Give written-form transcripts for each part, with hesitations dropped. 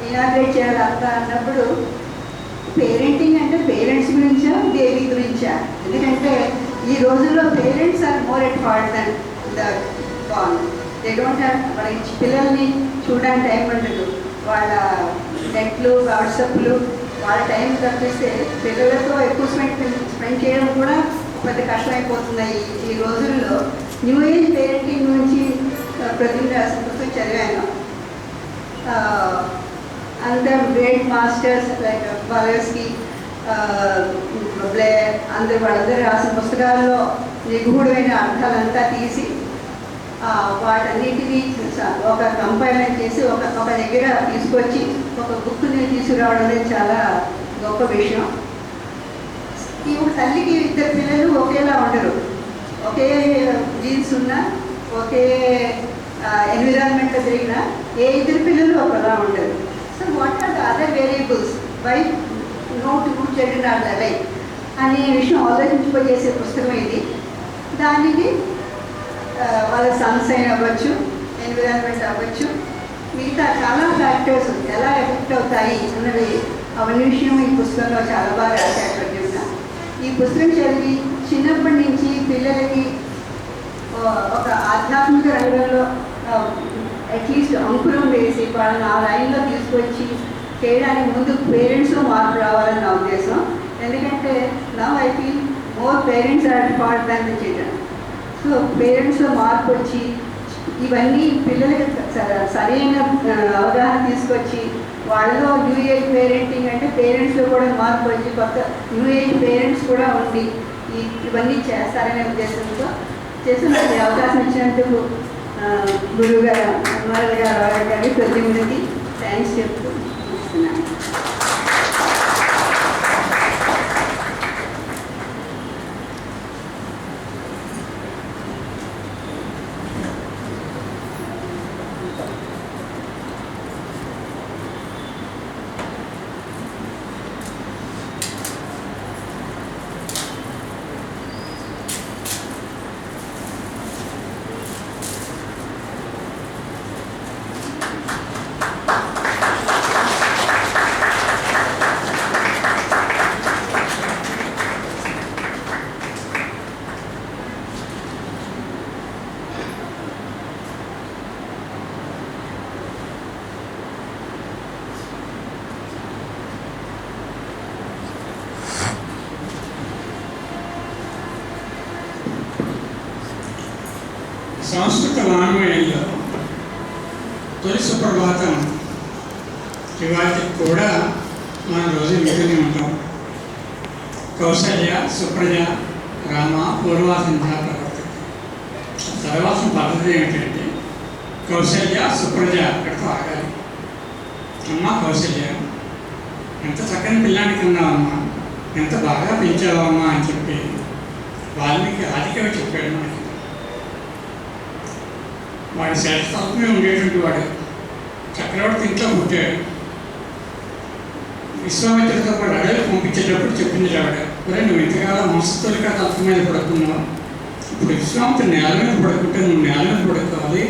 Inaugurate చేయాలి అంతా అన్నప్పుడు పేరెంటింగ్ అంటే పేరెంట్స్ గురించా బేబీ గురించా? ఎందుకంటే ఈ రోజుల్లో parents are more at fault than the ban. They don't have వాళ్ళ పిల్లల్ని చూడడానికి టైం ఉండదు. వాళ్ళ నెట్లు వాట్సాప్లు వాళ్ళ టైం తప్పిస్తే పిల్లలతో ఎక్కువ స్పెండ్ చేయడం కూడా పెద్ద కష్టమైపోతున్నాయి ఈ రోజుల్లో. న్యూ ఏజ్ పేరెంటింగ్ గురించి ప్రతినిధి రాసిన పుస్తకం చదివాను. అందరూ గ్రేట్ మాస్టర్స్ లైక్ వాలెస్కీ, బ్లేర్, వాళ్ళందరూ రాసిన పుస్తకాల్లో నిగూఢమైన అర్థాలంతా తీసి వాటన్నిటినీ ఒక కంపైలర్ చేసి ఒక దగ్గర తీసుకొచ్చి ఒక బుక్ని తీసుకురావడం అనేది చాలా గొప్ప విషయం. ఈ తల్లికి ఇద్దరు పిల్లలు ఒకేలా ఉండరు. ఒకే జీన్స్ ఉన్నా, ఒకే ఎన్విరాన్మెంట్లో జరిగిన ఏ ఇద్దరు పిల్లలు ఒకలా ఉండరు. So what are the other variables why no two children are alike అనే విషయం ఆలోచించిపోయేసే పుస్తకం ఇది. దానికి వాళ్ళ సన్సైన్ అవ్వచ్చు, ఎన్విరాన్మెంట్ అవ్వచ్చు, మిగతా చాలా ఫ్యాక్టర్స్ ఎలా ఎఫెక్ట్ అవుతాయి అన్నది అవన్నీ విషయం ఈ పుస్తకంలో చాలా బాగా రాశారు. ఈ పుస్తకం చదివి చిన్నప్పటి నుంచి పిల్లలకి ఒక ఆధ్యాత్మిక రంగంలో అట్లీస్ట్ అంకురం వేసి వాళ్ళని ఆ లైన్లో తీసుకొచ్చి చేయడానికి ముందు పేరెంట్స్లో మార్పు రావాలని నా ఉద్దేశం. ఎందుకంటే now I feel more parents are at fault than the children. So పేరెంట్స్లో మార్పు వచ్చి ఇవన్నీ పిల్లలకి సరైన అవగాహన తీసుకొచ్చి వాళ్ళలో న్యూ ఏజ్ పేరెంటింగ్ అంటే పేరెంట్స్లో కూడా మార్పు వచ్చి కొత్త న్యూ ఏజ్ పేరెంట్స్ కూడా ఉండి ఇవన్నీ చేస్తారనే ఉద్దేశంతో చేసి నాకు అవకాశం ఇచ్చినందుకు గురువు గారు అమ్మారావు గారు గారి ప్రతినిధికి థ్యాంక్స్ చెప్తూ ఇస్తున్నాను. సంస్కృత వాంగ్మయంలో తొలి సుప్రభాతం ఇవాటికి కూడా మనం రోజు వింటూనే ఉంటాం. కౌసల్య సుప్రజ రామ పూర్వాసంధ్య ప్రవర్తక. తర్వాత పద్ధతి ఏమిటంటే కౌసల్య సుప్రజ అక్కడితో ఆగాలి. అమ్మ కౌసల్య, ఎంత చక్కని పిల్లానికి ఉన్నావమ్మా, ఎంత బాగా పెంచావమ్మా అని చెప్పి వాల్మీకి ఆదికవి చెప్పాడు మనకి. వాడి శాస్త్రాత్మే ఉండేటువంటి వాడు చక్రవర్తి ఇంట్లో పుట్టాడు. విశ్వామిత్రుడితో పాటు అడవికి పంపించేటప్పుడు చెప్పింది ఆవిడ, ఒరే నువ్వు ఇంతకాలం మనసుతోలిగా తత్వ మీద పడుకున్నావు, ఇప్పుడు విశ్వామిత్రుడు నేల మీద పడుకుంటే నువ్వు నేల మీద పడుకోవాలి,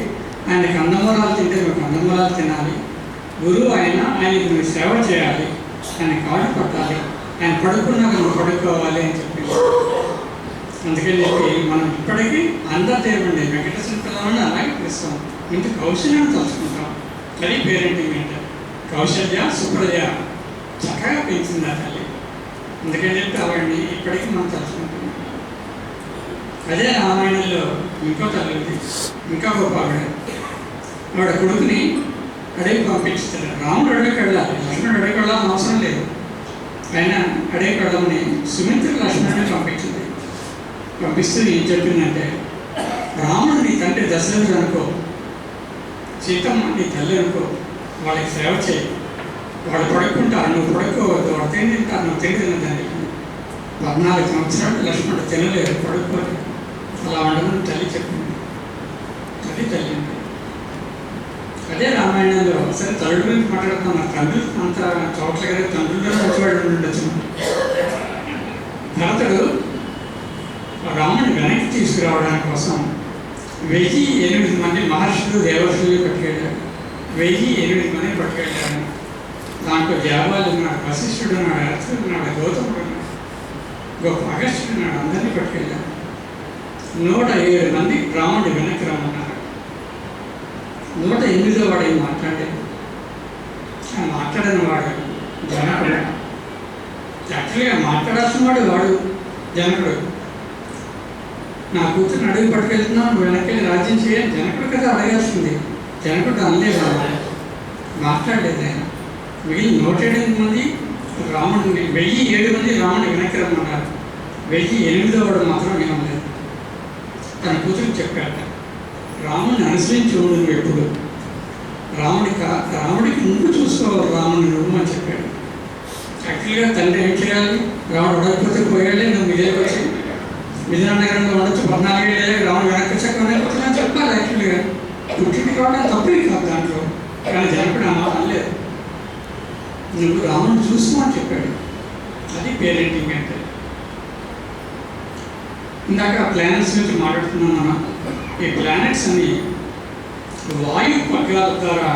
ఆయన కందమూలాలు తింటే నువ్వు కందమూలాలు తినాలి, గురువు ఆయనకి నువ్వు సేవ చేయాలి, ఆయన కాళ్ళు పట్టాలి, ఆయన పడుకున్నాక నువ్వు పడుకోవాలి అని చెప్పింది. అందుకని చెప్పి మనం ఇప్పటికీ అందరు దేవుండి వెంకటేశ్వర పిల్లవాడిని అలాగే పిలుస్తాం. ఇంత కౌశల్యాన్ని తలుచుకుంటాం. అది పేరెంటింగ్ అంటే. కౌశల్య సుప్రజ చక్కగా పెంచింది ఆ తల్లి. అందుకని చెప్పి ఆవిడని ఇప్పటికీ మనం తలుచుకుంటున్నాం. అదే రామాయణంలో ఇంకో తల్లి ఉంది, ఇంకా గొప్ప ఆవిడ కొడుకుని అడవికి పంపించుతాడు. రాముడు అడవికి వెళ్ళాలి, లక్ష్మణుడు అడవికి వెళ్ళాలని అవసరం లేదు. ఆయన అడవికి వెళ్ళమని సుమిత్రుడు లక్ష్మణుడిని పంపించింది. పంపిస్తూ ఏం చెప్పిందంటే, రాముడు నీ తండ్రి దశరథుడు అనుకో, సీతమ్మ నీ తల్లి అనుకో, వాళ్ళకి సేవ చేయి, వాళ్ళు పడుకుంటారు నువ్వు పడుకోవద్దు, వాళ్ళు తింటారు నువ్వు తింటుందండి. 14 సంవత్సరాలు లక్ష్మణుడు తినలేదు, పడుకోలేదు. అలా ఉండమని తల్లి చెప్పింది. అది తల్లి అంటే. అదే రామాయణంలో సరే తల్లి గురించి మాట్లాడుతాం. నా తండ్రులు అంత చోట్ల కదా తండ్రుల్లో మంచివాడు ఉండొచ్చు. భరతుడు రాముని వెనక్కి తీసుకురావడానికి కోసం 1008 మంది మహర్షులు దేవర్షులు పట్టుకెళ్ళారు. 1008 మంది పట్టుకెళ్ళారు. దాంట్లో జాబాలు ఉన్నాడు, వశిష్ఠుడు ఉన్నాడు, అర్జునుడు ఉన్నాడు, గౌతముడు ఉన్నాడు, గొప్ప అగస్త్యుడు ఉన్నాడు. అందరినీ పట్టుకెళ్ళారు. 107 మంది రాముడి వెనక్కి రమ్మన్నారు. 108వ వాడు ఏం మాట్లాడేది. మాట్లాడిన వాడు జనకుడు. యాక్చువల్గా మాట్లాడాల్సిన వాడు జనకుడు. నా కూతురు అడుగు పట్టుకెళ్తున్నావు, నువ్వు వెనక్కి రాజ్యం చేయాలి. జనకుడు కదా అడగాల్సింది. జనకుడు అనలేదు, మాట్లాడలేదు ఆయన. మిగిలిన 108 మంది రాముడిని, 1007 మంది రాముడిని వెనక్కి రమ్మన్నారు. 1008వ వాడు మాత్రం ఏమలేదు. తన కూతురు చెప్పాట, రాముడిని అనుసరించి ఉండు నువ్వు ఎప్పుడు, రాముడికి నువ్వు చూసుకోవాలి రాముడిని నువ్వు అని చెప్పాడు. యాక్చువల్గా తండ్రి ఏం చేయాలి, రాముడు అడగకపోతే పోయాడే, నువ్వు మిదిలికి వచ్చి విజయనగరంలో ఉండొచ్చు, 14 ఏళ్ళే రాముడు వెనక్కి వచ్చాక చెప్పాలి. యాక్చువల్గా పుట్టింది కావడం తప్పే కాదు దాంట్లో. కానీ జనకుడు ఆ మాట అనలేదు, నువ్వు రాముడిని చూసుకో అని చెప్పాడు. అది పేరెంటింగ్ అంటే. ఇందాక ప్లానెట్స్ గురించి మాట్లాడుతున్నాం మనం. ఈ ప్లానెట్స్ అన్ని వాయు పగ్గాల ద్వారా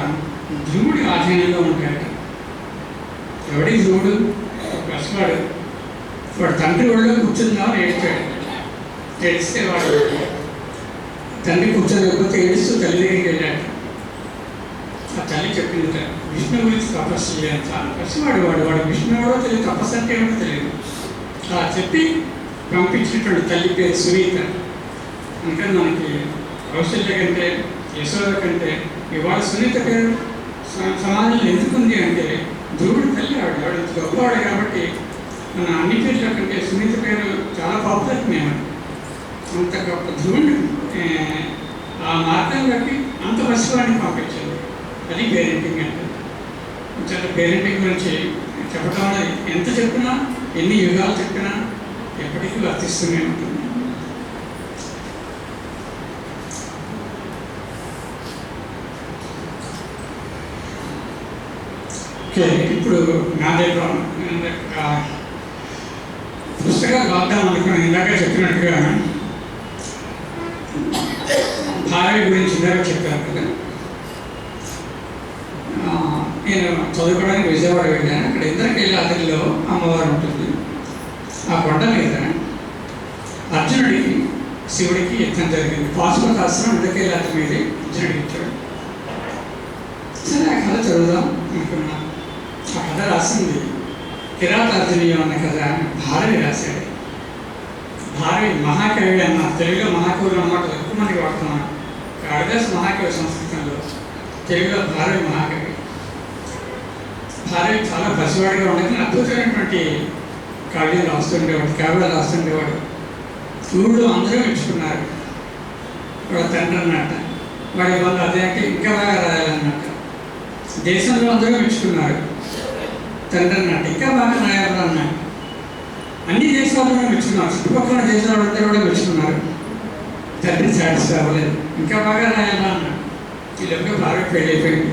ధ్రువుడి ఆధీనంలో ఉంటాయట. ఎవడి ధ్రువుడు? పసివాడు. వాడు తండ్రి ఒళ్ళో కూర్చుందామని ఏడ్చాడు. ఏడిస్తే వాడు తండ్రి కూర్చోలేకపోతే ఏడుస్తూ తల్లి దగ్గరికి వెళ్ళాడు. ఆ తల్లి చెప్పింది, విష్ణు గురించి తపస్సు చేయాలి. చాలా పసివాడు వాడు విష్ణు ఎవడో తెలియదు, తపస్సు అంటే ఏమో తెలియదు. అలా చెప్పి పంపించినటువంటి తల్లి పేరు సునీత. అందుకని మనకి కౌశల్య కంటే యశోద కంటే ఇవాళ సునీత పేరు సమాజంలో ఎందుకుంది అంటే ధ్రువుడి తల్లి ఆవిడ గొప్పవాడు కాబట్టి మన అన్ని పేర్ల కంటే సునీత పేరు చాలా పాపులర్ మేము. అంత గొప్ప ధ్రువుడు ఆ మార్గంలోకి అంత పసివాడిని పంపించారు. అది పేరెంటింగ్ అంటే. చాలా పేరెంటింగ్ గురించి చెప్పడం అనేది ఎంత చెప్పినా, ఎన్ని యుగాలు చెప్పినా ఎప్పటికీ వర్తిస్తూనే ఉంటుంది. ఓకే, ఇప్పుడు నా దగ్గర పుస్తకాలు రాద్దాం అనుకున్నాను. ఇందాక చెప్పినట్టుగా భార్య గురించి ఇందాక చెప్పాను కదా. నేను చదువుకోవడానికి విజయవాడ వెళ్ళాను. అక్కడ ఇంద్రకీలాద్రిలో అమ్మవారు ఉంటుంది. ఆ కొండ మీద అర్జునుడికి శివుడికి యుద్ధం జరిగింది. పాశుపతాస్త్రం ఇంద్రకీలాద్రి మీద అర్జునుడికి ఇచ్చాడు. సరే ఆ కథ చదువుదాం అనుకున్నాను. ఆ కథ రాసింది కిరాతార్జునీయం అన్న కథ భారవి రాశాడు. భారవి మహాకవి అన్న, తెలుగులో మహాకవులు అన్నమాట ఎక్కువ మందికి వాడుతున్నాను. కాళిదాసు మహాకవి సంస్కృతంలో, తెలుగులో భారవి మహాకవి. భారవి చాలా పసివాడిగా ఉండేది, అద్భుతమైనటువంటి కావ్యాలు రాస్తుండేవాడు, కావ్యాలు రాస్తుండేవాడు. ఊళ్ళో అందరూ మెచ్చుకున్నారు. వాడు తండ్రి అన్నట్ట, వాడి వాళ్ళు అదే అంటే ఇంకా బాగా రాయాలన్నట్ట. దేశంలో అందరూ మెచ్చుకున్నారు. తండ్రి అన్నట్టు ఇంకా బాగా రాయాలి అన్నాడు. అన్ని దేశాల్లో మెచ్చుకున్నారు. చుట్టుపక్కల దేశాలందరూ కూడా మెచ్చుకున్నారు. తండ్రి సాటిస్ఫై అవ్వలేదు, ఇంకా బాగా రాయాలా అన్నాడు. వీళ్ళెప్పుడో భార్య పెళ్ళి అయిపోయింది.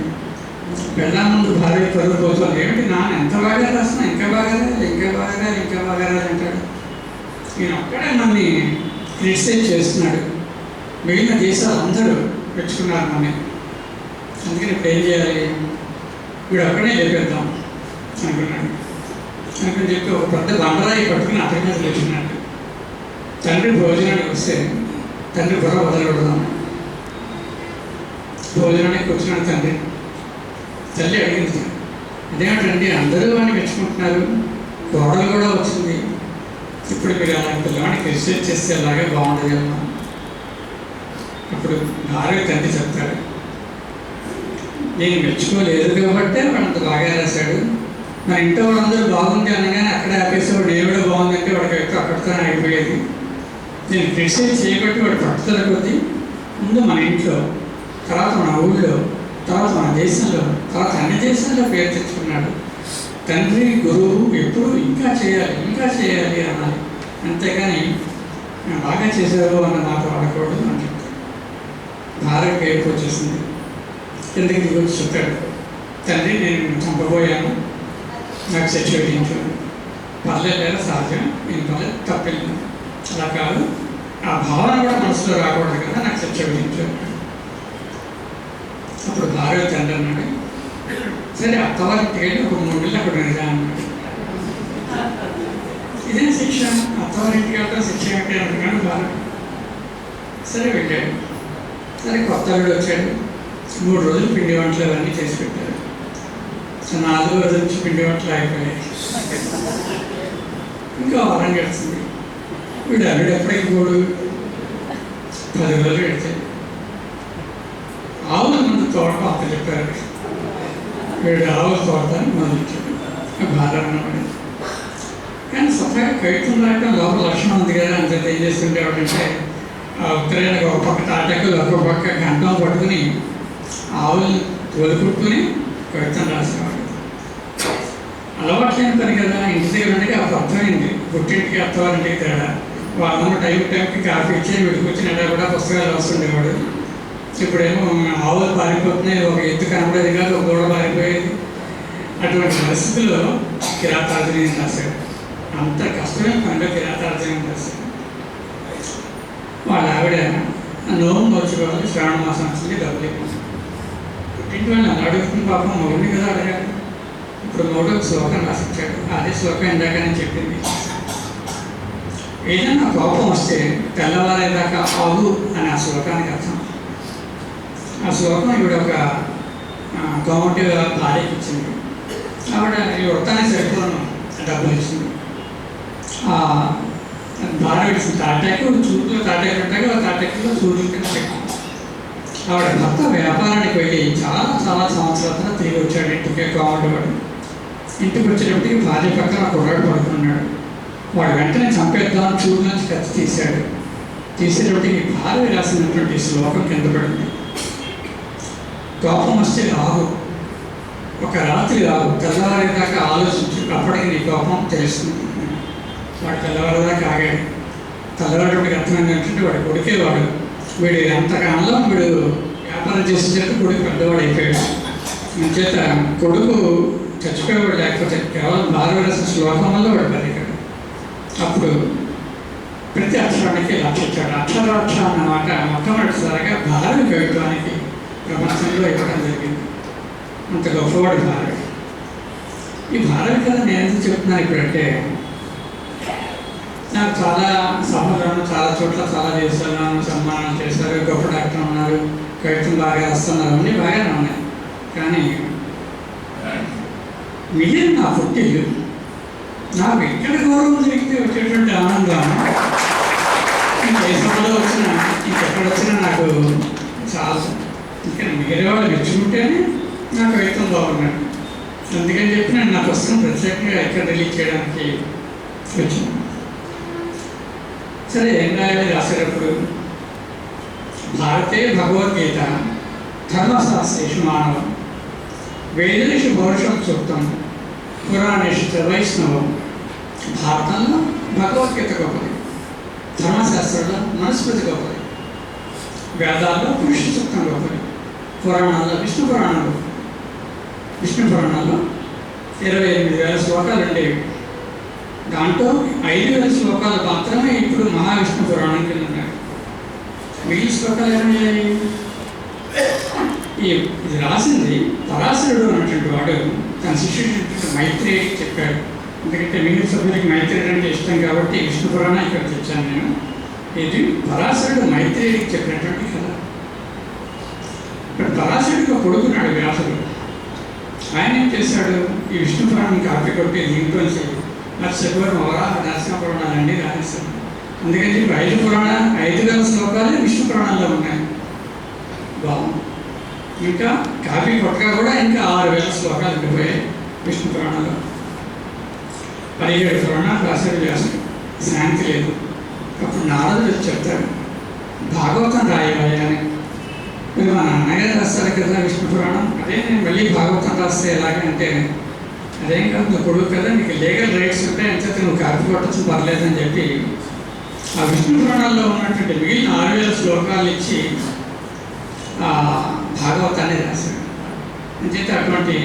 పెళ్ళ ముందు భార్య పరుగు పోతుంది. ఏమిటి నాన్న ఎంత బాగా రాసినా ఇంకా బాగా రాయాలి, ఇంకా బాగా రాయాలి, ఇంకా బాగా రాయాలి అంటాడు. నేను ఒక్కడే నన్ను క్రిటిసైజ్ చేస్తున్నాడు. మిగిలిన దేశాలు అందరూ మెచ్చుకున్నారు నన్ను. అందుకని ఇప్పుడు ఏం చేయాలి, వీడు ఒక్కడే చెప్పేద్దాం అనుకున్నాడు. అనుకుని చెప్పి ఒక పెద్ద బండరాయి పట్టుకుని అతని మీద లేచినట్టు. తండ్రి భోజనానికి వస్తే తండ్రి బుర్ర వదలబడదాం. భోజనానికి వచ్చినాడు తండ్రి. తల్లి అడిగింది, అదేమిటండి అందరూ వాడిని మెచ్చుకుంటున్నారు, కోడలు కూడా వచ్చింది, ఇప్పుడు మీరు అలా పిల్లవాడికి రిసీవ్ చేస్తే అలాగే బాగుంటుంది అమ్మా. అప్పుడు భార్య తండ్రి చెప్తాడు, నేను మెచ్చుకోలేదు కాబట్టి వాడంత బాగా రాశాడు. మరి ఇంట్లో వాళ్ళందరూ బాగుంది అనగానే అక్కడే ఆపేసేవాడు. దేవుడు బాగుందంటే వాడికి అక్కడితోనే అయిపోయేది. నేను క్రిటిసైజ్ చేయబట్టి వాడు పట్టుదల కొద్దీ ముందు మన ఇంట్లో, తర్వాత మన ఊళ్ళో, తర్వాత మన దేశంలో, తర్వాత అన్ని దేశాల్లో పేరు తెచ్చుకున్నాడు. తండ్రి గురువు ఎప్పుడు ఇంకా చేయాలి, ఇంకా చేయాలి అనాలి. అంతేగాని బాగా చేశారు అన్న మాట వాడకూడదు అని చెప్తాడు. భార్య పేరుకు వచ్చేసింది. ఎందుకు దిగొచ్చి చెప్పాడు, తండ్రి నేను చంపబోయాను, నాకు శిక్ష విధించాను. పర్లేదు సహజం, నేను పర్లేదు తప్పింది. అలా కాదు, ఆ భావన కూడా మనసులో రాకూడదు కదా, నాకు శిక్ష విధించాను. అప్పుడు భార్య తండ్రి అన్నాడు, సరే అత్తవారికి వెళ్ళి ఒక 3 నెలలు అక్కడ వెళ్ళా అన్నాడు. ఇదే శిక్ష, అత్తవారింటికి వెళ్ళడం శిక్ష ఏమిటి అంటున్నాడు బాగా. సరే వెళ్ళాడు. సరే కొత్త వీడు వచ్చాడు. 3 రోజులు పిండి వంటలు అవన్నీ చేసి పెట్టారు. సో 4వ రోజు నుంచి పిండి వంటలు అయిపోయాయి. ఇంకా వారం గడిచింది. వీడు ఎప్పటికి పోడు. 10 రోజులు గడిచాయి. ఆవుల ముందు తోట అప్ప చెప్పారు. వీడు ఆవుల తోట మొదలుచ్చాడు. బాగా కానీ స్వతహాగా కవిత్వం రాయటం లోపల లక్షణం ఉంది కదా. అంత ఏం చేస్తుండేవాడంటే ఉత్తరాయణ ఒక పక్క తాటకులు ఒక పక్క గంటం పట్టుకుని ఆవులు తోలుకుంటూనే కవిత్వం రాసేవాడు. అలవాట్లేని పని కదా. ఇంటి దగ్గర ఉండేది అప్పుడు అర్థమైంది. పుట్టింటికి అత్తవారింటికి తేడా. వాళ్ళన్న టైంకి కాఫీ ఇచ్చి విడికొచ్చినట్టు కూడా పుస్తకాలు రాస్తుండేవాడు. ఇప్పుడేమో ఆవులు పారిపోతున్నాయి, ఒక ఎత్తు కనపడేది కాదు, ఒక గోడ పారిపోయేది. అటువంటి పరిస్థితుల్లో కిరాతార్జునం రాశాడు. అంత కష్టమైన పనిలో కిరాతార్జునం రాశాడు. వాళ్ళ ఆవిడ నోము నోచుకోవాలి, శ్రావణ మాసం వచ్చింది, డబ్బులు ఇవ్వాలి. పుట్టింటి వాళ్ళు అలా అడుగుతుంది. పాపం మౌడిని కదా అడగాలి. ఇప్పుడు మౌడు ఒక శ్లోకం రాసిచ్చాడు. అదే శ్లోకం ఇందాక నేను చెప్పింది. ఏదైనా కోపం వస్తే తెల్లవారేదాకా ఆవు అని ఆ శ్లోకానికి అర్థం. ఆ శ్లోకం ఈవిడ ఒక గవర్నమెంట్ భార్యకి ఇచ్చింది. ఆవిడ ఈ వృత్తానికి సరిపోను డబ్బులు ఇచ్చింది. భార్య ఇచ్చిన తాటాకు చూపులో తాటాకు ఉంటాయి. ఆ తాటాకులో సూర్యుడి కింద పెట్టింది. ఆవిడ భర్త వ్యాపారానికి వెళ్ళి చాలా సంవత్సరాల తిరిగి వచ్చాడు ఇంటికి. గవర్నమెంట్ వాడు ఇంటికి వచ్చేటప్పటికి భార్య పక్కన కుర్రాడు పడుకున్నాడు. వాడు వెంటనే చంపేద్దాం చూడు నుంచి కత్తి తీశాడు. తీసేటప్పటికి భార్య రాసినటువంటి శ్లోకం కింద పడింది. కోపం వస్తే రాదు, ఒక రాత్రి రాదు, తెల్లవారేదాకా ఆలోచించు, అప్పటికి నీ కోపం తెలుస్తుంది. వాడు తెల్లవారేదాకా ఆగాడు. తెల్లవారేటప్పటికి అర్థమైంది ఏంటంటే వాడు కొడుకేవాడు. వీడు అంతకాలంలో వీడు వ్యాపారం చేసిన చేత కొడుకు పెద్దవాడు అయిపోయాడు. చేత కొడుకు చచ్చిపోయేవాడు, లేకపోతే కేవలం భార్య రాసిన శ్లోకం వల్ల వాడు బతికాడు. అప్పుడు ప్రతి అక్షరానికి లక్షించాడు. అక్షరాక్ష అన్నమాట మొట్టమొదటిసారిగా భార్య కవిత్వానికి ప్రపంచంలో ఇవ్వడం జరిగింది. అంత గొప్పవాడు భార్య. ఈ భార్య కదా నేను ఎందుకు చెప్తున్నాను ఇప్పుడంటే, నాకు చాలా సమాధానం చాలా చోట్ల చాలా చేస్తున్నాను, సన్మానాలు చేశారు, గొప్ప డాక్టర్ ఉన్నారు, కవిత్వం బాగా రాస్తున్నారు, అన్నీ బాగానే ఉన్నాయి. కానీ మిగిలిన నా పుట్టిల్లు, నాకు ఎక్కడ గౌరవం జరిగితే వచ్చేటువంటి ఆనందం దేశంలో వచ్చిన ఇంకెక్కడ వచ్చినా నాకు చాలా. ఇక్కడ మిగిలిన వాళ్ళు మెచ్చుకుంటేనే నా కవిత్వం బాగున్నాడు. అందుకని చెప్పి నేను నా పుస్తకం ప్రత్యేకంగా ఎక్కడ రిలీజ్ చేయడానికి వచ్చింది. సరే ఏం రాయాలి రాసేటప్పుడు భారతే భగవద్గీత ధర్మశాస్త్రేషు మానవం వేదేషు పౌరుషం సూక్తం పురాణేషు వైష్ణవం. భారతంలో భగవద్గీత గొప్పది, ధర్మశాస్త్రంలో మనుస్మృతి గొప్పది, వేదాల్లో పురుష సూక్తం గొప్పది, పురాణాల్లో విష్ణు పురాణాల్లో 28,000 శ్లోకాలు ఉండేవి. దాంట్లో 5,000 శ్లోకాలు మాత్రమే ఇప్పుడు మహావిష్ణు పురాణం కింద ఉన్నాయి. మిగిలిన శ్లోకాలు ఏమయ్యాయి? ఇది రాసింది పరాశరుడు అన్నటువంటి వాడు తన శిష్యుడు మైత్రేయుడికి చెప్పాడు. ఎందుకంటే మిగిలిన సభ్యులకి మైత్రేయుడు అంటే ఇష్టం కాబట్టి విష్ణు పురాణం ఇక్కడ తెచ్చాను నేను. ఇది పరాశరుడు మైత్రేయుడికి చెప్పినటువంటి కథ. ఇప్పుడు పరాశరుడికి ఒక కొడుకున్నాడు వ్యాసుడు. ఆయన ఏం చేశాడు? ఈ విష్ణు పురాణం కాపీ కొట్టి దీంట్లో నరసింహపురం వరాహ నరసింహ పురాణాలన్నీ రాసేస్తాడు. అందుకని చెప్పి 5,000 శ్లోకాలే విష్ణు పురాణాల్లో ఉన్నాయి. బాగుంది. ఇంకా కాపీ కొట్టగా కూడా ఇంకా 6,000 శ్లోకాలు ఉండిపోయాయి విష్ణు పురాణంలో. 17 పురాణాలు రాశాడు వ్యాసుడు. శాంతి లేదు. అప్పుడు నారదుడు వచ్చి చెప్తాడు, భాగవతం రాయాలి అని. మీరు మా నాన్నగారు రాస్తారు కదా విష్ణు పురాణం, అదే నేను మళ్ళీ భాగవతం రాస్తే ఎలాగంటే, అదేం కాదు నువ్వు కొడుకు కదా, నీకు లీగల్ రైట్స్ ఉంటాయి, అంచేత నువ్వు కాపీ కొట్టచ్చు పర్లేదని చెప్పి ఆ విష్ణు పురాణాల్లో ఉన్నటువంటి మిగిలిన 6,000 శ్లోకాలు ఇచ్చి భాగవతాన్ని రాశాడు. అంచేత అటువంటి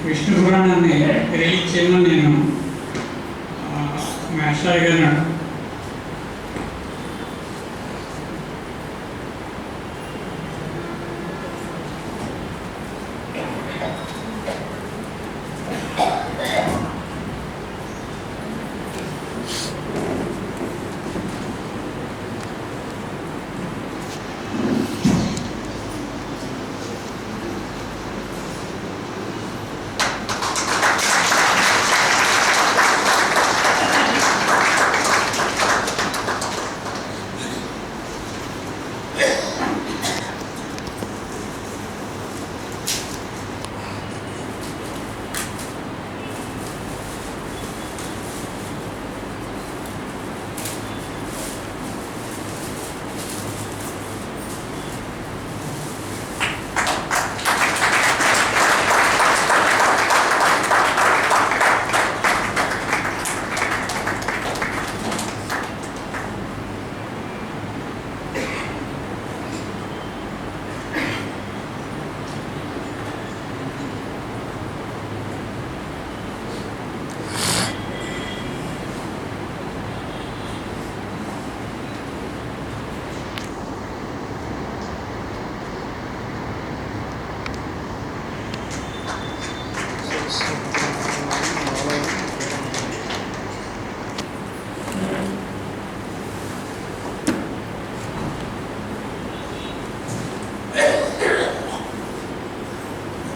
విష్ణు పురాణాన్ని రిలీజ్ చేయమని నేను మాస్టర్ గారు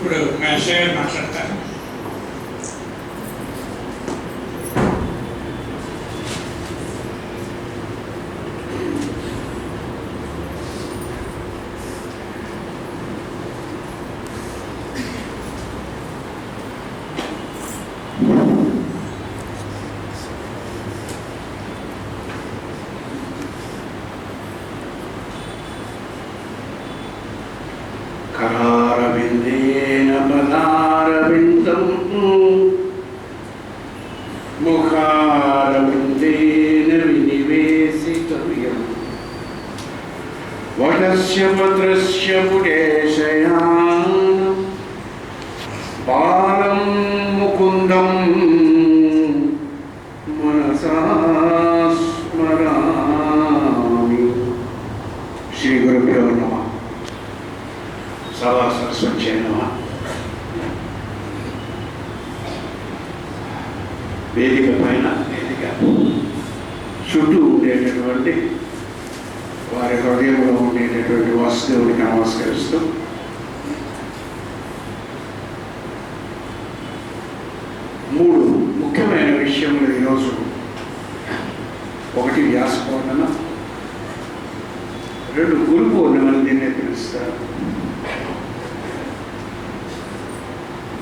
ఇప్పుడు మాస్టర్ గారు మాట్లాడతారు. करारविन्देन पदारविन्दं मुखारविन्देन विनिवेशितव्यम् वटस्य पत्रस्य पुटेशयानं बालं मुकुन्दं मनसा स्मरामि. श्रीगुरुभ्यो नमः. సభా సరస్వతి వేదిక పైన వేదిక చుట్టూ ఉండేటటువంటి వారి హృదయంలో ఉండేటటువంటి వాసుదేవుడికి నమస్కరిస్తూ మూడు ముఖ్యమైన విషయములు ఈరోజు. ఒకటి వ్యాస పౌర్ణమ, రెండు గురు పౌర్ణమని దీన్నే పిలుస్తారు.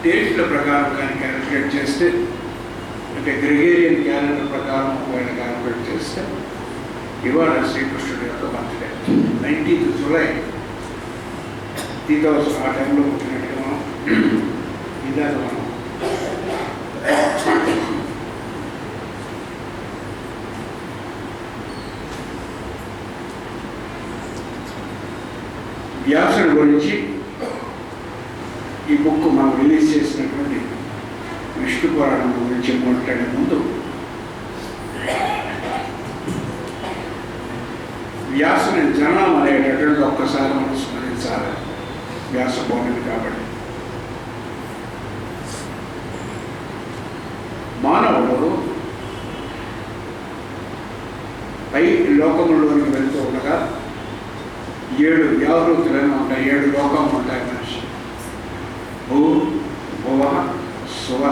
డేట్ల ప్రకారం కానీ క్యాలిక్యులేట్ చేస్తే, అంటే గ్రెగేరియన్ క్యాలెండర్ ప్రకారం ఒకవేళ క్యాలిక్యులేట్ చేస్తే ఇవాళ శ్రీకృష్ణుడి యొక్క బర్త్డే 19th జూలై 2000. ఆ టైంలో పుట్టినట్టుగా మనం ఇందాక మనం వ్యాసుడి గురించి ఈ బుక్ మనం రిలీజ్ చేసినటువంటి విష్ణు పురాణం గురించి మాట్లాడే ముందు వ్యాసుని జనం అనేటటువంటి ఒక్కసారి మనం స్మరించాలి. వ్యాస పౌర్ణమి కాబట్టి మానవుడు పై లోకముల్లోనికి వెళ్తూ ఉండగా 7 వ్యావృతులను ఉంటాయి, 7 లోకములు ఉంటాయి మనిషి. భూ భువ సువ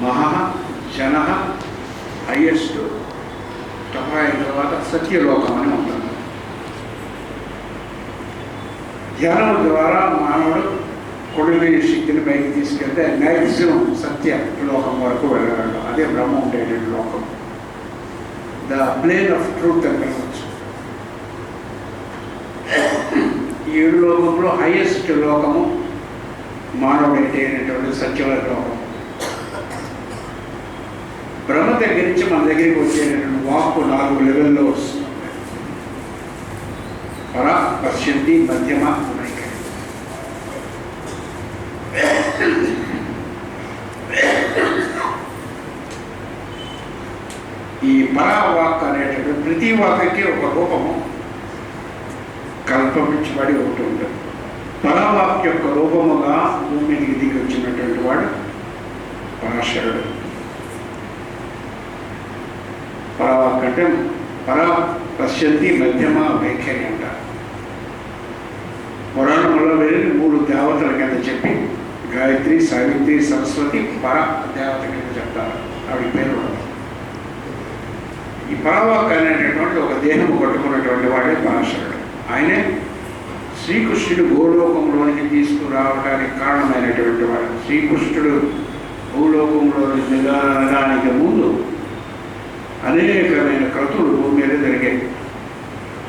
మహ జన, హైయెస్ట్ తప అయిన తర్వాత సత్యలోకం అని ఉంటుంది. ధ్యానం ద్వారా మానవుడు కొడుకుని శక్తిని పైకి తీసుకెళ్తే మ్యాక్సిమం సత్య లోకం వరకు వెళ్ళగలడు. అదే బ్రహ్మ ఉండేటువంటి లోకం, ద ప్లేన్ ఆఫ్ ట్రూత్ అని పిలవచ్చు. ఈ 7 లోకంలో హైయెస్ట్ లోకము మానవుడైతే అయినటువంటి సత్యవత లోకం. బ్రహ్మ దగ్గర నుంచి మన దగ్గరికి వచ్చేటటువంటి వాక్కు 4 లెవెల్లో వస్తుంది. పర, పశ్యంతి, మధ్యమ, వైఖరి. ఈ పరావాక్ అనేటటువంటి ప్రతి వాక్కి ఒక రూపము కల్పించబడి ఉంటుంది. పరావాక్ యొక్క రూపముగా భూమికి దిగి వచ్చినటువంటి వాడు పరాశరుడు. పరావాక్ అంటే పరా, పశ్యంతి, మధ్యమ, వైఖరి అంటారు. పురాణంలో వెళ్ళి 3 దేవతల కింద చెప్పి గాయత్రి, సావిత్రి, సరస్వతి పర దేవత కింద చెప్తారు. ఆవిడ పేరు ఉండదు. ఈ పరావాక్ అనేటటువంటి ఒక దేహం పట్టుకున్నటువంటి వాడే పరాశరుడు. ఆయనే శ్రీకృష్ణుడు భూలోకంలోనికి తీసుకురావడానికి కారణమైనటువంటి వాడు. శ్రీకృష్ణుడు భూలోకంలోని దిగడానికి ముందు అనేకమైన క్రతువులు భూమి మీద జరిగాయి.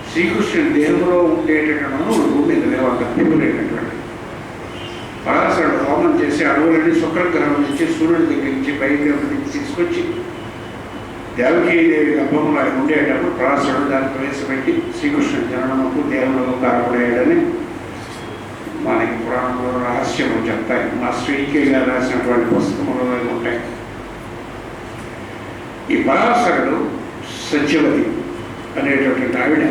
శ్రీకృష్ణుడి దేహంలో ఉండేటటువంటి అణువులు భూమి మీద లేవంత తిరుగులేటటువంటి. పరాశరుడు హోమం చేసి అణువులని శుక్రగ్రహం నుంచి సూర్యుడి దగ్గర నుంచి బయట తీసుకొచ్చి దేవకీదేవి గర్భంలో ఆయన ఉండేటప్పుడు పరాశరుడు దాన్ని ప్రవేశపెట్టి శ్రీకృష్ణుడి జననముకు దేహంలో కారపడేయడని మనకి పురాణంలో రహస్యం చెప్తాయి. మాస్టర్ ఈకే గారు రాసినటువంటి పుస్తకంలో ఉంటాయి. ఈ పరాశరుడు సత్యవతి అనేటటువంటి ఆవిడ,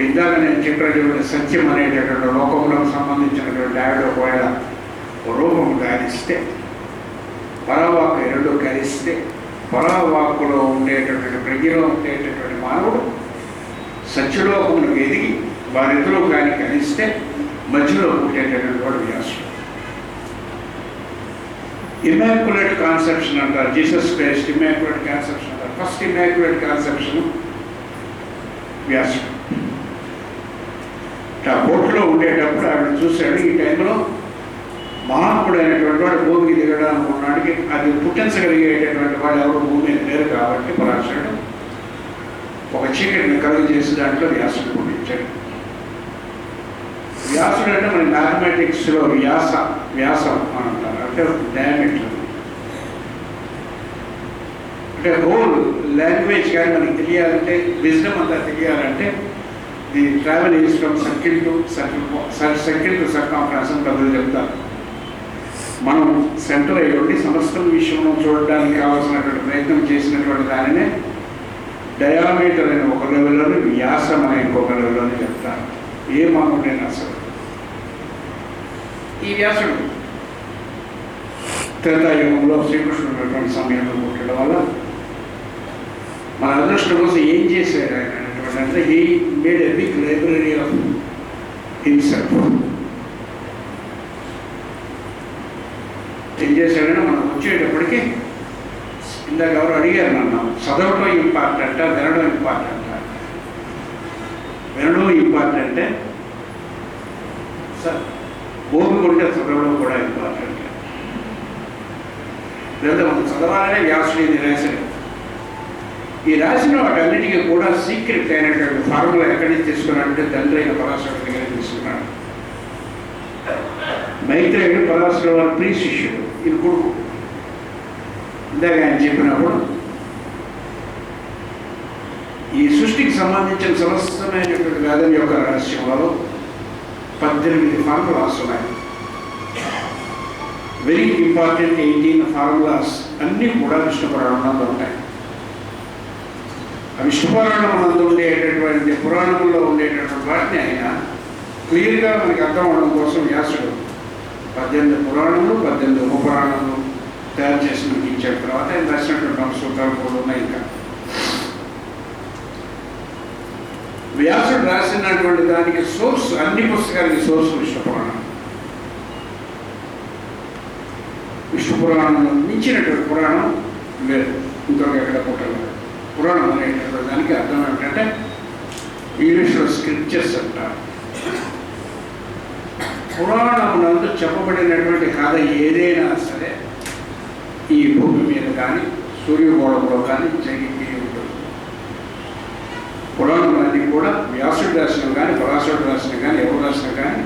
ఇందాక నేను చెప్పినటువంటి సత్యం అనేటటువంటి లోకంలో సంబంధించినటువంటి ఆవిడ ఒకవేళ రూపము ధారిస్తే, పరావాక్కు 2 కలిస్తే, పరావాక్కులో ఉండేటటువంటి ప్రజ్ఞలో ఉండేటటువంటి మానవుడు సత్యలోకములకు ఎదిగి వారిద్దరూ కానీ కలిస్తే మధ్యలో ఉండేటటువంటి వాడు వ్యాసుడు. ఇమాక్యులేట్ కాన్సెప్షన్ అంటారు. జీసస్ క్రైస్ట్ ఇమాక్యులేట్ కాన్సెప్షన్ అంటారు. ఫస్ట్ ఇమాక్యులేట్ కాన్సెప్షన్ వ్యాసుడు. ఆ బోట్లో ఉండేటప్పుడు ఆవిడ చూశాడు. ఈ టైంలో మహాత్ముడు అయినటువంటి వాడు భూమికి దిగడానికి ఉన్నాడికి అది పుట్టించగలిగేటటువంటి వాడు ఎవరు భూమి మీద లేరు కాబట్టి పరాశరుడు ఒక చీకటిని కలుగు చేసి దాంట్లో వ్యాసుడు పుట్టించాడు. వ్యాసుడు అంటే మన మ్యాథమెటిక్స్లో వ్యాసం అని అంటారు. అంటే డయామీటర్, అంటే హోల్ లాంగ్వేజ్ కానీ మనకి తెలియాలంటే, విజ్డమ్ అంతా తెలియాలంటే the travel is from circle to circumference అని ప్రజలు చెప్తారు. మనం సెంటర్ అయ్యి ఉండి సమస్తం విషయంలో చూడడానికి కావాల్సినటువంటి ప్రయత్నం చేసినటువంటి దానినే డయామీటర్ అనే ఒక లెవెల్లోని, వ్యాసం అనే ఇంకొక లెవెల్లోని చెప్తారు. ఏ మానవుడైనా అసలు ఈ వ్యాసుడు త్రేతాయుగంలో శ్రీకృష్ణుడు సమయంలో పుట్టడం వల్ల మన అదృష్టం కోసం ఏం చేశాడు ఆయన అంటే he made a big library of himself. ఏం చేశాడంటే మనం వచ్చేటప్పటికి ఇందాక ఎవరు అడిగారు నన్ను, చదవటం ఇంపార్టెంటా వినడం ఇంపార్టెంటా? వినడం ఇంపార్టెంటే సార్, ఓపిక ఉంటే చదవడం కూడా ఇంపార్టెంట్. లేదా మనం చదవాలనే వ్యాసుడు ఇది రాశాడు. ఈ రాసిన వాటన్నిటికీ కూడా సీక్రెట్ అయినటువంటి ఫార్ములా ఎక్కడి నుంచి తీసుకున్నాడంటే తండ్రి అయిన పరాశరుడి దగ్గర తీసుకున్నాడు. మైత్రేయుడు పరాశరుడు వారి ప్రియ శిష్యుడు, ఇది కొడుకు. ఇందాక ఆయన చెప్పినప్పుడు ఈ సృష్టికి సంబంధించిన సమస్తమైనటువంటి వేదం యొక్క రహస్యంలో 18 ఫార్ములాస్ ఉన్నాయి. వెరీ ఇంపార్టెంట్ 18 ఫార్ములాస్ అన్నీ కూడా విష్ణు పురాణంలో ఉంటాయి. ఆ విష్ణు పురాణం నందు ఉండేటటువంటి పురాణంలో ఉండేటటువంటి వాటిని ఆయన క్లియర్గా మనకి అర్థం అవడం కోసం వ్యాసుడు 18 పురాణములు 18 ఉపపురాణములు తయారు చేసి మనకి ఇచ్చిన తర్వాత ఆయన రాసినటువంటి సూత్రాలు కూడా ఉన్నాయి. ఇంకా వ్యాసుడు రాసినటువంటి దానికి సోర్స్, అన్ని పుస్తకాలకి సోర్స్ విష్ణు పురాణం. విష్ణు పురాణంలో మించినటువంటి పురాణం లేదు, ఇంకొక ఎక్కడ పుట్టలేదు. పురాణం అనేటటువంటి దానికి అర్థం ఏమిటంటే ఇంగ్లీష్లో స్క్రిప్చర్స్ అంటారు. పురాణమునందు చెప్పబడినటువంటి కథ ఏదైనా సరే ఈ భూమి మీద కానీ సూర్యగోళంలో కానీ జరిగి ఉంటుంది. పురాణాలన్నీ కూడా వ్యాసుడు రాసిన కానీ పరాశరుడు రాసిన కానీ ఎవరు రాసిన కానీ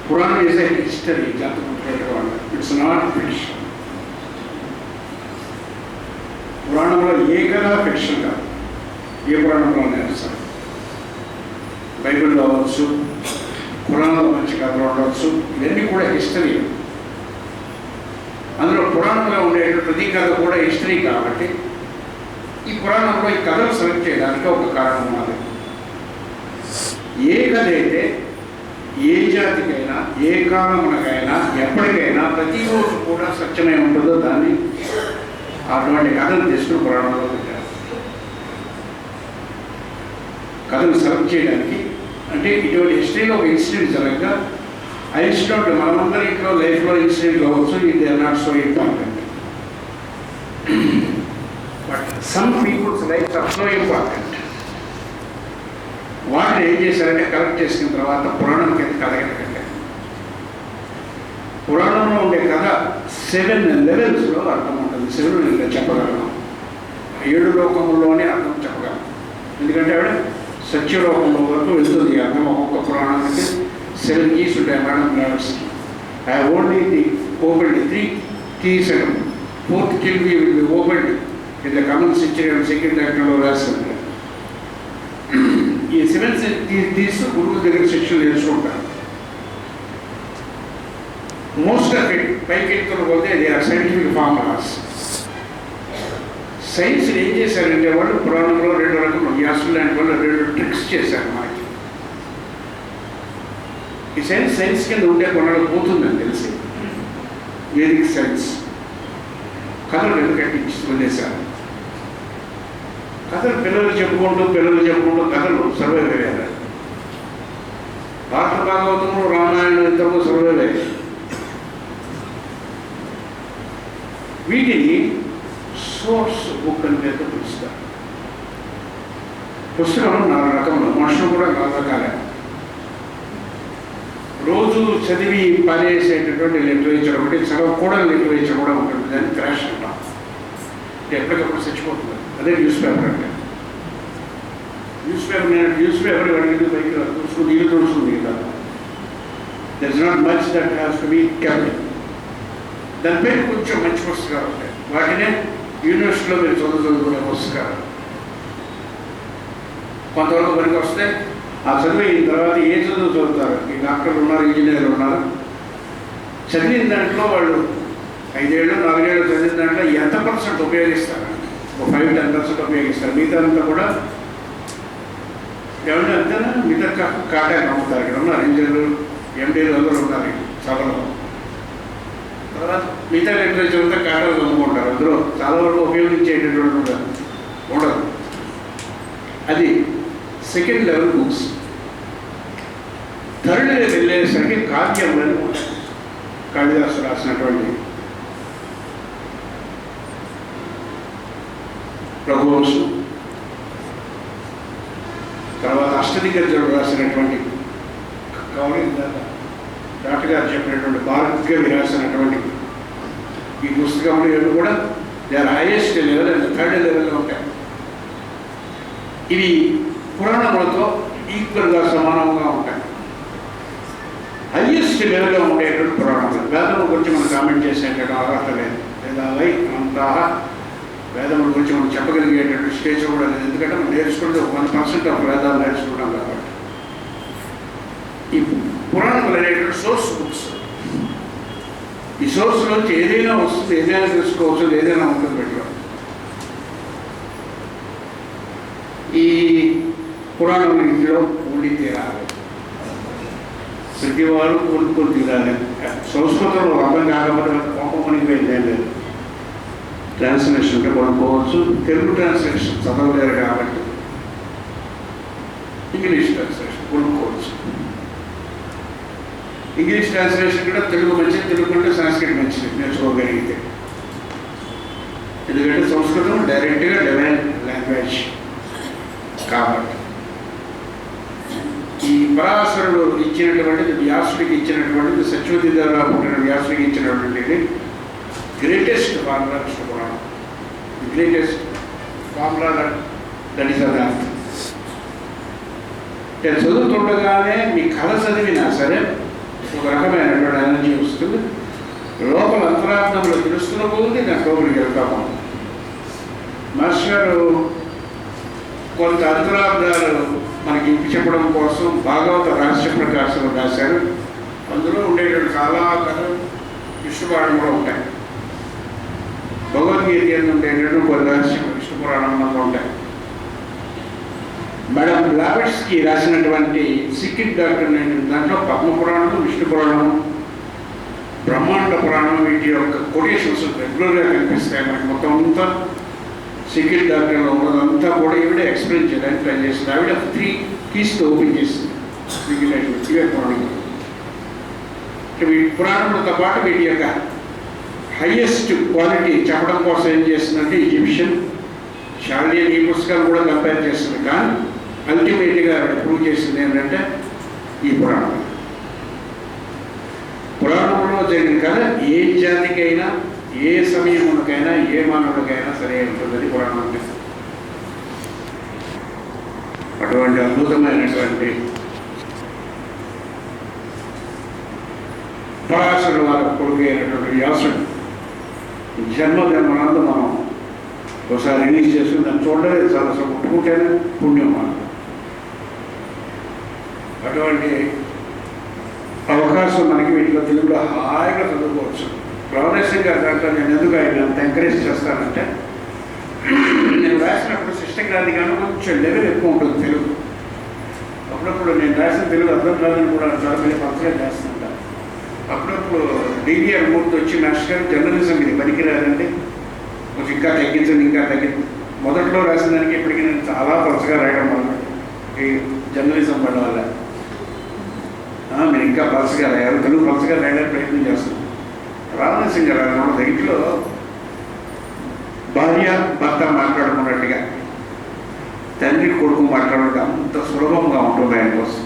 పురాణం ఈజ్ ఎ హిస్టరీ. జాతకం ఇట్స్ నాట్ ఫిక్షన్. పురాణంలో ఏ కథ ఫిక్షన్ కాదు, ఏ పురాణంలో నేర్స్తారు. బైబిల్లో అవ్వచ్చు, పురాణంలో మంచి కథలు ఉండవచ్చు, ఇవన్నీ కూడా హిస్టరీ. అందులో పురాణంలో ఉండే ప్రతి కథ కూడా హిస్టరీ కాబట్టి ఈ పురాణంలో ఈ కథలు సెలెక్ట్ చేయడానికి ఒక కారణం ఉన్నది. ఏ కథ అయితే ఏ జాతికైనా ఏ కాలమునకైనా ఎప్పటికైనా ప్రతిరోజు కూడా సత్యమై ఉంటుందో దాన్ని అటువంటి కథను తీసుకుని పురాణంలో పెట్టారు. కథను సెలెక్ట్ చేయడానికి అంటే ఇటువంటి హిస్టరీలో ఒక ఇన్సిడెంట్ జరగగా ఆ ఇన్సిడెంట్ మనమందరి ఇంట్లో లైఫ్లో ఇన్సిడెంట్ కావచ్చు, ఇది not so important. But some people's lifes are so important. వాటిని ఏం చేశారంటే కలెక్ట్ చేసిన తర్వాత పురాణం కింద కథ కింద పురాణంలో ఉండే కథ 7 లెవెల్స్లో అర్థం ఉంటుంది. 7 చెప్పగలం, 7 లోకముల్లోనే అర్థం చెప్పగలం. ఎందుకంటే ఆవిడ సత్యలోకంలో వరకు వెళ్తుంది అర్థం. ఒక్కొక్క పురాణానికి 7 keys ఉంటాయి మేడం లెవెల్స్కి. I only the open 3 keys and 4th key will be opened in the coming century and second chapterలో రాస్తుంది. ఈ 7 keys గురువు దగ్గర శిక్షణ నేర్చుకుంటారు. మోస్ట్ ఆఫ్ ఇట్ పైకి ఎత్తుకుని పోతే they are scientific formulas. Science ఏం చేశారంటే వాళ్ళు పురాణంలో 2 రకములు, వ్యాసులు లాంటి వాళ్ళు 2 ట్రిక్స్ చేశారు మనకి. ఈ సైన్స్ కింద ఉండే కొనలు పోతుందని తెలిసి వేదిక్ సైన్స్ కథలు ఎందుకంటే వదిలేశారు. కథలు పిల్లలు చెప్పుకుంటూ కథలు సర్వైవ్ అయ్యారు. భారత భాగవతంలో రామాయణం ఇంతకు సర్వైవ్ అయ్యారు. వీటిని సోర్స్ బుక్ అని పేరుతో పిలుస్తారు. పుస్తకం 4 రకములు, మనుషులు కూడా 4 రకాలే. రోజు చదివి పనిచేసేటటువంటి లిటరేచర్ ఒకటి, చదవకూడని లిటరేచర్ కూడా ఉంటుంది. దాన్ని క్రాష్ అంటాం. ఎప్పటికప్పుడు చచ్చిపోతుంది. అదే న్యూస్ పేపర్ అంటే. న్యూస్ పేపర్ అడిగింది బయట చూసుకుని నీళ్ళు తుడుచుకుంది కదా. There is not much that has to be kept. దానిపైన కొంచెం మంచి పుస్తకాలు ఉంటాయి. వాటినే యూనివర్సిటీలో మీరు చదువుకునే పుస్తకాలు కొంతవరకు పనికి వస్తే ఆ చదివిన తర్వాత ఏ చదువుతారు. ఈ డాక్టర్లు ఉన్నారు, ఇంజనీర్లు ఉన్నారు. చదివిన దాంట్లో వాళ్ళు 5 ఏళ్ళు 4 ఏళ్ళు చదివిన దాంట్లో ఎంత % ఉపయోగిస్తారు? ఒక 5-10% ఉపయోగిస్తారు. మిగతా అంతా కూడా ఎవరైనా అంతేనా మిగతా కాటాన్ని అమ్ముతారు. ఇక్కడ ఉన్నారు ఇంజనీర్లు, ఎండీలు అందరూ ఉన్నారు సభలో. తర్వాత మిగతా లిటరేచర్ అంతా కాటాలు అమ్ముకుంటారు. అందులో చాలా వరకు ఉపయోగించేటటువంటి ఉండదు. అది second level books. Third level వెళ్ళేసరికి కావ్యములని ఉంటాయి. కాళిదాసు రాసినటువంటి రఘువంశం, తర్వాత అష్టదిగ్గజుడు రాసినటువంటి డాక్టర్ గారు చెప్పినటువంటి భారద్గవి రాసినటువంటి ఈ పుస్తకములు ఇవి కూడా they are highest level and third లెవెల్లో ఉంటాయి. ఇవి పురాణములతో ఈక్వల్గా సమానంగా ఉంటాయి. హైయెస్ట్ లెవెల్లో ఉండేటువంటి పురాణములు. వేదముల గురించి మనం కామెంట్ చేసేటట్టు అర్హత లేదు. వేదాలై అంతా వేదముల గురించి మనం చెప్పగలిగేటటువంటి స్టేజ్ కూడా లేదు. ఎందుకంటే మనం నేర్చుకుంటే 1% ఆఫ్ వేదాలు నేర్చుకుంటాం కాబట్టి. ఈ పురాణములు అనేటువంటి సోర్స్ బుక్స్. ఈ సోర్స్ నుంచి ఏదైనా వస్తుంది, ఏదైనా తెలుసుకోవచ్చు, ఏదైనా ఉంటుంది పెట్టడం. ఈ పురాణం ఇంట్లో ఉండి తీరాలి. ప్రతి వారు కొనుక్కొని తీరాలి. సంస్కృతంలో అర్థం కాకపోతే కోపమని ఏం లేదు. ట్రాన్స్లేషన్ అంటే కొనుక్కోవచ్చు. తెలుగు ట్రాన్స్లేషన్ చదవలేరు కాబట్టి ఇంగ్లీష్ ట్రాన్స్లేషన్ కొనుక్కోవచ్చు. ఇంగ్లీష్ ట్రాన్స్లేషన్ కూడా తెలుగు మంచిది, తెలుగు కంటే సంస్కృతం మంచిది నేర్చుకోగలిగితే. ఎందుకంటే సంస్కృతం డైరెక్ట్గా డివైన్ లాంగ్వేజ్ కాబట్టి. ఈ పరాశరుడు ఇచ్చినటువంటిది, వ్యాసుడికి ఇచ్చినటువంటిది, సత్యవతి ద్వారా పుట్టిన వ్యాసుడికి ఇచ్చినటువంటిది greatest formula Vishnu Puranam. Greatest formula that is a math. నేను చదువుతుండగానే మీ కథ చదివినా సరే ఒక రకమైనటువంటి ఎనర్జీ వస్తుంది. లోపల అంతరార్థంలో తెలుస్తున్న పోతుంది, నాకు లోపలికి వెళ్తాము. మాస్టర్ గారు కొంత అంతరార్థాలు మనకి చెప్పడం కోసం భాగవత రహస్య ప్రకాశం రాశారు. అందులో ఉండేటువంటి చాలా కథలు విష్ణు పురాణం కూడా ఉంటాయి. భగవద్గీత ఉండేటువంటి కొన్ని రహస్యం విష్ణు పురాణంలో ఉంటాయి. మేడం బ్లావెట్స్కి రాసినటువంటి సిక్కిట్ డాక్టర్ దాంట్లో పద్మపురాణం, విష్ణు పురాణం, బ్రహ్మాండ పురాణం వీటి యొక్క కొటేషన్స్ రెగ్యులర్గా కనిపిస్తాయి మనకి. మొత్తం అంతా సిక్కిట్ డాక్టర్లో ఉన్నదంతా కూడా ఈవిడే ఎక్స్ప్లెయిన్ చేయడానికి ట్రై చేస్తుంది. ఆవిడ 3 కీస్తో ఓపెన్ చేస్తుంది ఇవే పురాణం. వీటి పురాణములతో పాటు వీటి యొక్క హైయెస్ట్ క్వాలిటీ చెప్పడం కోసం ఏం చేస్తుందంటే ఈజిప్షియన్, చార్లియన్ ఈ పుస్తకాలు కూడా కంపేర్ చేస్తుంది. కానీ అల్టిమేట్గా ప్రూవ్ చేసింది ఏంటంటే ఈ పురాణం. పురాణంలో జరిగిన కథ ఏ జాతికైనా, ఏ సమయమునకైనా, ఏ మానవుడికైనా సరే ఉంటుందని పురాణం అంటే. అటువంటి అద్భుతమైనటువంటి పరాశరుడు వారి కొడుకు అయినటువంటి వ్యాసుడు జన్మజన్మనందు మనం ఒకసారి రిలీజ్ చేసుకుని దాన్ని చూడలేదు. చాలా పుట్టుకుంటేనే పుణ్యం మనం. అటువంటి అవకాశం మనకి వీటిలో తెలుగులో హాయిగా చదువుకోవచ్చు. ప్రవరేశ్వరి గారి దాంట్లో నేను ఎందుకు ఆయన అంత ఎంకరేజ్ చేస్తానంటే, నేను రాసినప్పుడు సిస్టగ్రాఫిక్గాను కొంచెం లెవెల్ ఎక్కువ ఉంటుంది తెలుగు. అప్పుడప్పుడు నేను రాసిన తెలుగు అర్థం కాదని కూడా చాలా మళ్ళీ పక్కనే చేస్తుంటాను. అప్పుడప్పుడు డివిఆర్ మూర్తి వచ్చి మాస్టర్ గారు జర్నలిజం ఇది పనికిరాదండి, కొంచెం ఇంకా తగ్గించండి. మొదట్లో రాసిన దానికి ఇప్పటికీ నేను చాలా పలసగా రాయడం వల్ల ఈ జర్నలిజం పడడం వల్ల మీరు ఇంకా పలసగా రాయాలి, తెలుగు పలసగా రాయడానికి ప్రయత్నం చేస్తున్నాను. రామనరసింహ గారు మన దగ్గరలో భార్య భర్త మాట్లాడుకున్నట్టుగా తండ్రి కొడుకు మాట్లాడడం అంత సులభంగా ఉంటుంది ఆయన కోసం.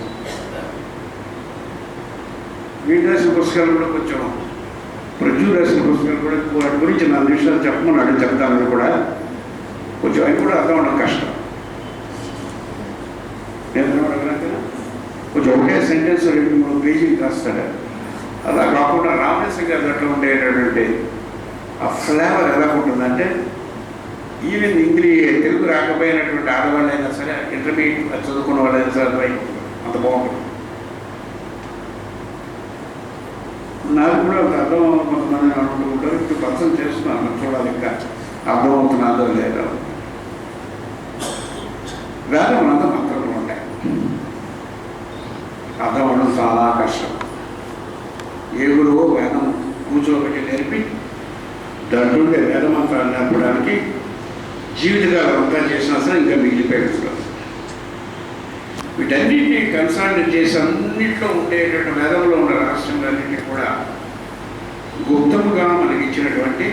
వీటి రాసిన పుస్తకాలు కూడా కొంచెం ప్రజలు రాసిన పుస్తకాలు కూడా వాటి గురించి 4 నిమిషాలు చెప్పమన్నాడు, చెప్తానని కూడా కొంచెం అవి కూడా అర్థం అవడం కష్టం. కొంచెం ఒకే సెంటెన్స్ 2-3 పేజీలు రాస్తాడు. అలా కాకుండా రామేశ్వర గారి దాంట్లో ఉండేటటువంటి ఆ ఫ్లేవర్ ఎలా ఉంటుందంటే ఈవెన్ తెలుగు రాకపోయినటువంటి ఆడవాళ్ళైనా సరే, ఇంటర్మీడియట్ చదువుకున్న వాళ్ళైనా సరే అంత బాగుంటుంది. నాకు కూడా ఒక అర్థం కొంతమంది అనుకుంటూ ఉంటారు. ఇప్పుడు ప్రసన్న చేస్తున్నాను, చూడాలి ఇంకా అర్థమవుతున్నాదో లేదో. వేదం అంతా మంత్రాలు ఉంటాయి, అర్థం అవడం చాలా కష్టం. ఏ గురువు వేదం కూర్చోబెట్టి నేర్పి దాంట్లో వేద మంత్రాలు నేర్పడానికి జీవితకాలం అంతా చేసినా సరే ఇంకా మిగిలిపోయి వీటన్నిటిని కన్సల్ట్ చేసి అన్నింటిలో ఉండేటువంటి వేదంలో ఉన్న రహస్యములన్నింటినీ కూడా గుప్తముగా మనకి ఇచ్చినటువంటి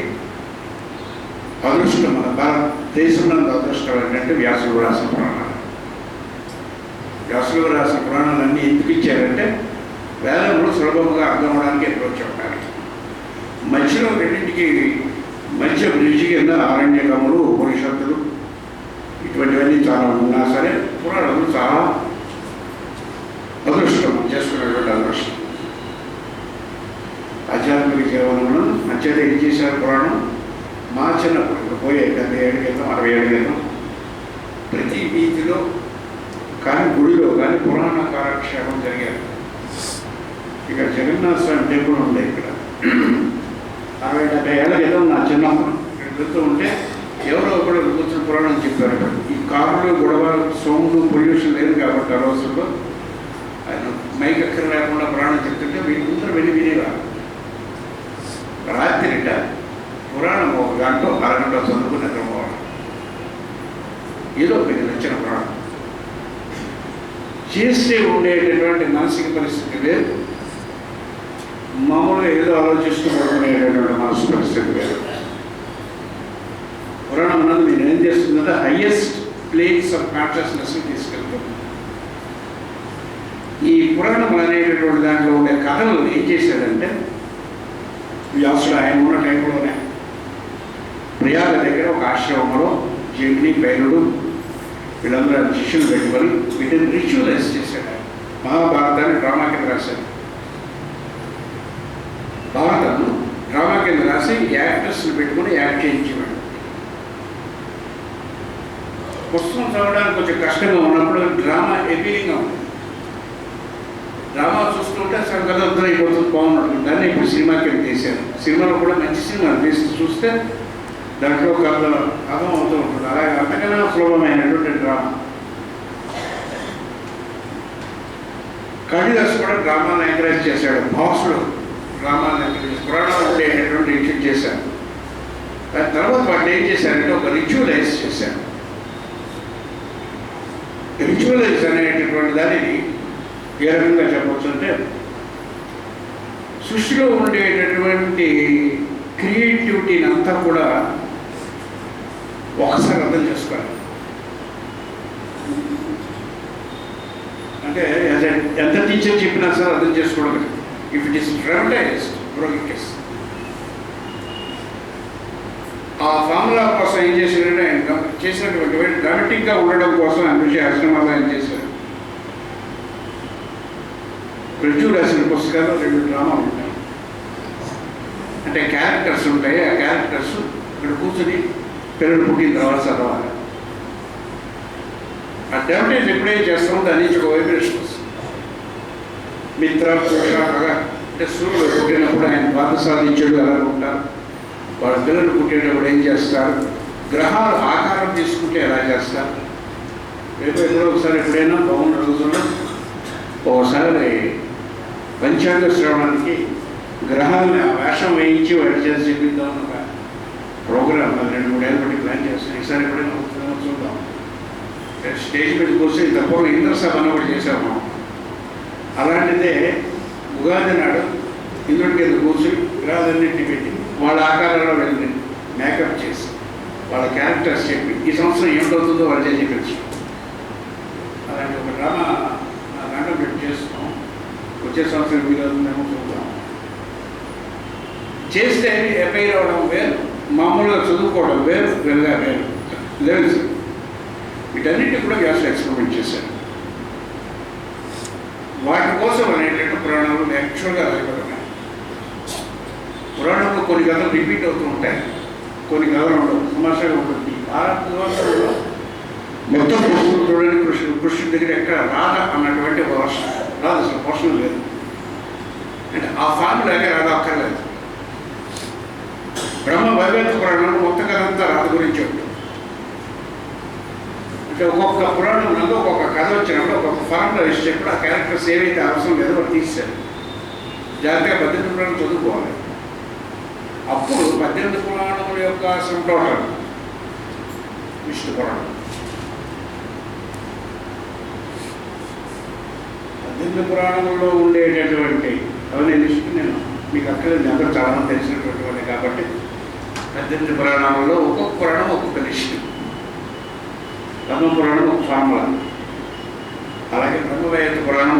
అదృష్టం, మన భారతదేశంలో అదృష్టం ఏంటంటే వ్యాసులు రాసిన పురాణాలు. వ్యాసులు రాసిన పురాణాలన్నీ ఎందుకు ఇచ్చారంటే వేదంలో సులభంగా అర్థం అవడానికి అప్రోచ్ అవ్వడానికి. మధ్యలో రెండింటికి మధ్య బ్రిడ్జి కింద ఆరణ్యకములు, ఉపనిషత్తులు ఇటువంటివన్నీ చాలా ఉన్నా సరే పురాణాలు చాలా అదృష్టం చేసుకున్నటువంటి అదృష్టం. ఆధ్యాత్మిక జీవనంలో మధ్యలో ఏం చేశారు పురాణం? మా చిన్నప్పుడు ఇప్పుడు పోయే 70 ఏళ్ళ క్రితం 60 ఏళ్ళ క్రితం ప్రతి వీధిలో కానీ గుడిలో కానీ పురాణ కాలక్షేపం జరిగారు. ఇక్కడ జగన్నాథ స్వామి టెంపుల్ ఉండే ఇక్కడ 60-70 ఏళ్ళ క్రితం నా చిన్నప్పుడు ఇక్కడ వెళ్తూ ఉంటే ఎవరో ఒకరు కూర్చొని పురాణం చెప్పారు. ఈ కారులో గొడవ, సౌండ్, పొల్యూషన్ లేదు కాబట్టి ఆ రోజుల్లో ఆయన మైక్ ఎక్కడ లేకుండా పురాణం చెప్తుంటే వీళ్ళందరూ వెళ్ళి వినేవారు. రాత్రిట పురాణం 1 గంట 1/2 గంట చదువుకుని నిద్రపోవడం, ఏదో మీకు నచ్చిన పురాణం చేస్తే ఉండేటటువంటి మానసిక పరిస్థితి లేదు, మామూలుగా ఏదో ఆలోచిస్తూ పడుకునేటటువంటి మనసు పరిస్థితి లేదు. పురాణం అన్నది మీరు ఏం చేస్తుందంటే హయ్యెస్ట్ ప్లేన్స్ ఆఫ్ కాన్షియస్నెస్ని తీసుకెళ్తుంది. ఈ పురాణం అనేటటువంటి దాంట్లో ఉండే కథలు ఏం చేశాడంటే వ్యాసుడు ఆయన ఉన్న టైంలోనే ప్రయాగ దగ్గర ఒక ఆశ్రమంలో జైని, పైలుడు వీళ్ళందరూ శిష్యులు పెట్టుకొని వీటిని రిచువలైజ్ చేశాడు. మహాభారతాన్ని డ్రామా కింద రాశాడు. భారతం డ్రామా కింద రాసి యాక్టర్స్ని పెట్టుకొని యాక్ట్ చేయించేవాడు. పుస్తకం చదవడానికి కొంచెం కష్టంగా ఉన్నప్పుడు డ్రామా ఎపీలింగ్గా ఉంటుంది. డ్రామా చూస్తుంటే అసలు కథ అర్థం అయిపోతుంది, బాగున్నట్టు. దాన్ని ఇప్పుడు సినిమా కింద తీశారు. సినిమాలో కూడా మంచి సినిమాలు తీసి చూస్తే దాంట్లో కథ అర్థం అవుతూ ఉంటుంది. అలాగే అంతకన్నా సులభమైనటువంటి డ్రామా. కాళిదాసు కూడా డ్రామాను ఎంకరేజ్ చేశాడు. భాసుడు డ్రామాను ఎంకరేజ్, పురాణాలు ఉండేటటువంటి ఇన్స్టిట్యూట్ చేశారు. దాని తర్వాత వాళ్ళు ఏం చేశారంటే ఒక రిచువలైజ్ చేశారు. రిచువలైజ్ అనేటటువంటి దానిని ఏ రకంగా చెప్పవచ్చు అంటే సృష్టిలో ఉండేటటువంటి క్రియేటివిటీని అంతా కూడా ఒకసారి అర్థం చేసుకోవాలి. అంటే ఎంత టీచర్ చెప్పినా సరే అర్థం చేసుకోవడం. ఇఫ్ ఇట్ ఈస్ డ్రామటైజ్డ్ బ్రోకెస్ ఆ ఫార్ములా కోసం ఏం చేశారంటే ఆయన చేసినటువంటి డ్రామాటిక్గా ఉండడం కోసం అన్ని ఆశ్రమాలు ఆయన చేశారు. ప్రజలు రాసిన పుస్తకాలు 2 డ్రామాలు ఉంటాయి. అంటే క్యారెక్టర్స్ ఉంటాయి. ఆ క్యారెక్టర్స్ ఇక్కడ కూర్చొని పిల్లలు పుట్టిన తర్వాత చదవాలి. ఆ డ్రామటైజ్ ఎప్పుడైతే చేస్తామో దాని నుంచి ఒక వైబ్రేషన్ వస్తుంది. మిత్ర, పురుష, అంటే సూర్యుడు పుట్టినప్పుడు ఆయన బాధ సాధించాడు ఎలా ఉంటారు, వాళ్ళ పిల్లలు పుట్టేటప్పుడు ఏం చేస్తారు, గ్రహాలు ఆకారం తీసుకుంటే ఎలా చేస్తారు. రేపు ఎప్పుడో ఒకసారి ఎప్పుడైనా బాగున్న రోజుల్లో ఒకసారి పంచాంగ శ్రవణానికి గ్రహాలని వేషం వేయించి వాటి చేసి చూపిద్దాం ఒక ప్రోగ్రామ్ 2-3 ఏళ్ళ బట్టి ప్లాన్ చేస్తాం. ఈసారి ఎప్పుడైనా చూద్దాం. స్టేజ్ మీద కూర్చొని తప్పకుండా ఇంద్రసభ అన్నప్పుడు చేసాము. అలాంటిదే ఉగాది నాడు ఇంద్రుడి కింద కూర్చొని గ్రహాలన్నింటినీ పెట్టి వాళ్ళ ఆకారంలో వెళ్ళి మేకప్ చేసి వాళ్ళ క్యారెక్టర్స్ చెప్పి ఈ సంవత్సరం ఏమిటవుతుందో వాళ్ళు చెప్పచ్చు. అలాంటి ఒక డ్రామా నా దాంట్లో పెట్టి చేస్తున్నాం. వచ్చే సంవత్సరం వీలవుతుందేమో చూద్దాం. చేస్తే ఎఫ్ఐఆర్ అవ్వడం వేరు, మామూలుగా చదువుకోవడం వేరు, వేరుగా వేరు లెవెల్స్. వీటన్నిటి కూడా గ్యాస్లో ఎక్స్పెరిమెంట్ చేశారు. వాటి కోసం అనేటువంటి పురాణాలు యాక్చువల్గా రాయబడినాయి. పురాణంలో కొన్ని కథలు రిపీట్ అవుతూ ఉంటాయి, కొన్ని కథలు ఉండవు, తమాషాగా ఉంటుంది. ఆ పురాణంలో మొత్తం కృష్ణుడు చూడండి, కృష్ణుడి దగ్గర ఎక్కడ రాధ అన్నటువంటి ఒక వర్షం రాదు, అసలు పోషణ లేదు. అంటే ఆ ఫార్ములాగే రాధ అక్కర్లేదు. బ్రహ్మ వైవేంత పురాణంలో మొత్తం కథ అంతా రాధ గురించి ఉంటుంది. అంటే ఒక్కొక్క పురాణం నందు ఒక్కొక్క కథ వచ్చినప్పుడు ఒక్కొక్క ఫార్ములా ఇచ్చేటప్పుడు ఆ క్యారెక్టర్స్ ఏవైతే అవసరం లేదో వాళ్ళు తీశారు. జాగ్రత్తగా 18 పురాణం చదువుకోవాలి. అప్పుడు 18 పురాణముల యొక్క సమ్ టోటల్ విష్ణు పురాణం. 18 పురాణంలో ఉండేటటువంటి అవన్నీ లిస్టు నేను మీకు అక్కర్లేదు, అందరూ చాలామంది తెలిసినటువంటి వాళ్ళే కాబట్టి 18 పురాణాలలో ఒక్కొక్క పురాణం ఒక్కొక్క లిస్టు. బ్రహ్మ పురాణం ఒక ఫార్ములా, అలాగే బ్రహ్మవైవర్త పురాణం